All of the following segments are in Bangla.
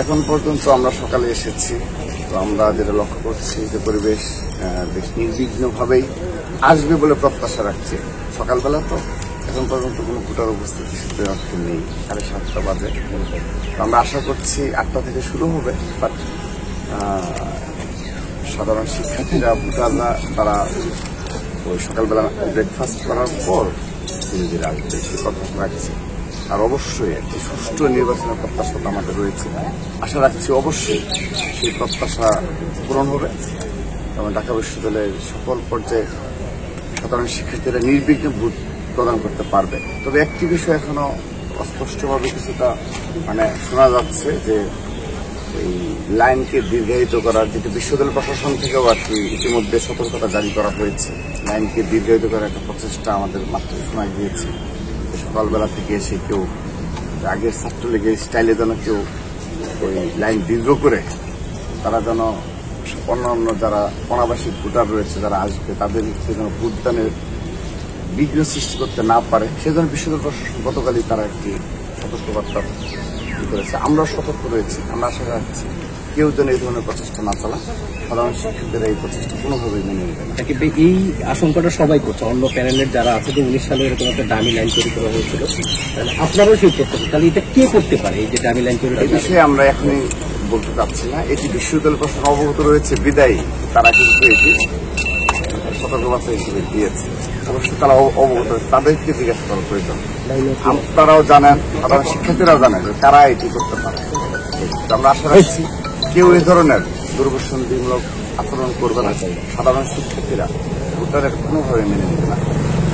এখন পর্যন্ত আমরা সকালে এসেছি, তো আমরা যেটা লক্ষ্য করছি যে পরিবেশ বেশ নির্বিঘ্নভাবেই আসবে বলে প্রত্যাশা রাখছি। সকালবেলা তো এখন পর্যন্ত কোনো ভোটার উপস্থিতি সূত্রে অর্থে নেই, 7:30 বাজে। তো আমরা আশা করছি 8টা থেকে শুরু হবে, বাট সাধারণ শিক্ষার্থীরা ভোটাররা তারা ওই সকালবেলা ব্রেকফাস্ট করার পর ধীরে ধীরে আসবে সেই প্রত্যাশা রাখছি। আর অবশ্যই একটি সুষ্ঠু নির্বাচনের প্রত্যাশা আমাদের রয়েছে, আশা রাখছি অবশ্যই সেই প্রত্যাশা পূরণ হবে এবং ঢাকা বিশ্ববিদ্যালয়ের সকল পর্যায়ে সাধারণ শিক্ষার্থীরা নির্বিঘ্নে ভোট প্রদান করতে পারবে। তবে একটি বিষয় এখনো অস্পষ্টভাবে কিছুটা শোনা যাচ্ছে যে এই লাইনকে দীর্ঘায়িত করার, যেটি বিশ্ববিদ্যালয় প্রশাসন থেকেও আর কি ইতিমধ্যে সতর্কতা জারি করা হয়েছে। লাইনকে দীর্ঘায়িত করার একটা প্রচেষ্টা আমাদের মাত্র শোনা গিয়েছে। সকালবেলা থেকে এসে কেউ আগের ছাত্রলীগের স্টাইলে যেন কেউ ওই লাইন দীর্ঘ করে তারা যেন অন্যান্য যারা অনাবাসিক ভোটার রয়েছে যারা আসবে তাদের যেন ভোটদানের বিঘ্ন সৃষ্টি করতে না পারে, সেজন্য বিশ্ববিদ্যালয় প্রশাসন গতকালই তারা একটি সতর্কবার্তা করেছে। আমরা সতর্ক রয়েছি, আমরা আশা রাখছি কেউ যেন এই ধরনের প্রচেষ্টা না চালা। সাধারণ শিক্ষার্থীরা এই প্রচেষ্টা কোনোভাবেই মেনে নেবে না। কিন্তু এই আশঙ্কাটা সবাই করছে, অন্য প্যানেলের যারা আছে যে 19 সালে এরকম একটা দামি লাইন তৈরি করা হয়েছিল, আপনারাও সেই করতেছেন, তাহলে এটা কে করতে পারে এই যে দামি লাইন তৈরি? এই বিষয়ে আমরা এখনই বলতে চাচ্ছি না। এটি বিশ্ববিদ্যালয় প্রশাসন অবগত রয়েছে বিদায়ী তারা কিন্তু এটি সতর্কবার্তা হিসেবে দিয়েছে। অবশ্যই তারা অবগত রয়েছে, তাদেরকে জিজ্ঞাসা করার প্রয়োজন। আপনারাও জানেন, সাধারণ শিক্ষার্থীরাও জানেন যে তারা এটি করতে পারে। আমরা আশা রাখছি কেউ এই ধরনের দুর্বৃত্তমূলক আচরণ করবে না। সাধারণ শিক্ষার্থীরা ভোটারের কোনোভাবে মেনে নেবে না।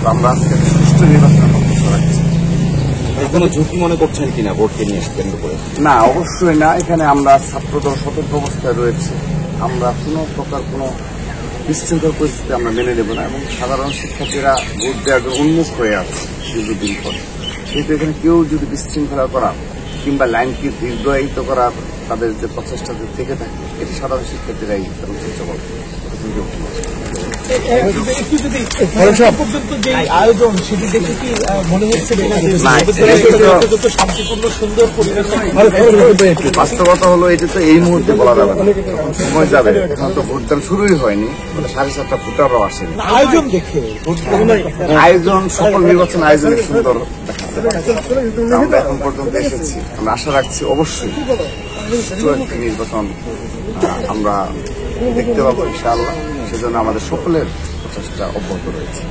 তো আমরা আজকে সুষ্ঠু নির্বাচনের প্রত্যাশা রাখছি। কোনো ঝুঁকি মনে করছেন কিনা ভোটকে নিয়ে কেন্দ্র করে? না, অবশ্যই না। এখানে আমরা ছাত্রদল সতর্ক অবস্থায় রয়েছে। আমরা কোনো প্রকার কোনো বিশৃঙ্খল পরিস্থিতি আমরা মেনে নেব না এবং সাধারণ শিক্ষার্থীরা ভোট দেওয়ার জন্য উন্মুখ হয়ে আছে দীর্ঘদিন পর। কিন্তু এখানে কেউ যদি বিশৃঙ্খলা করা কিংবা লাইনকে দীর্ঘায়িত করার তাদের যে প্রচেষ্টা থেকে থাকে, এটি সাধারণ শিক্ষার্থীরাই চেষ্টা করবে। আয়োজন সেটি দেখে কি মনে হচ্ছে শান্তিপূর্ণ সুন্দর পরিবেশ? বাস্তবতা হলো এটি তো এই মুহূর্তে বলা যাবে না, সময় যাবে। এখন তো ভোটদান শুরুই হয়নি, 7:30 ভোটাররাও আসেনি। আয়োজন দেখে আয়োজন সকল নির্বাচন আয়োজনের সুন্দর আমরা এখন পর্যন্ত এসেছি। আমরা আশা রাখছি অবশ্যই সুষ্ঠু একটি নির্বাচন আমরা দেখতে পাবো ইনশাআল্লাহ। সেজন্য আমাদের সকলের প্রচেষ্টা অব্যাহত রয়েছে।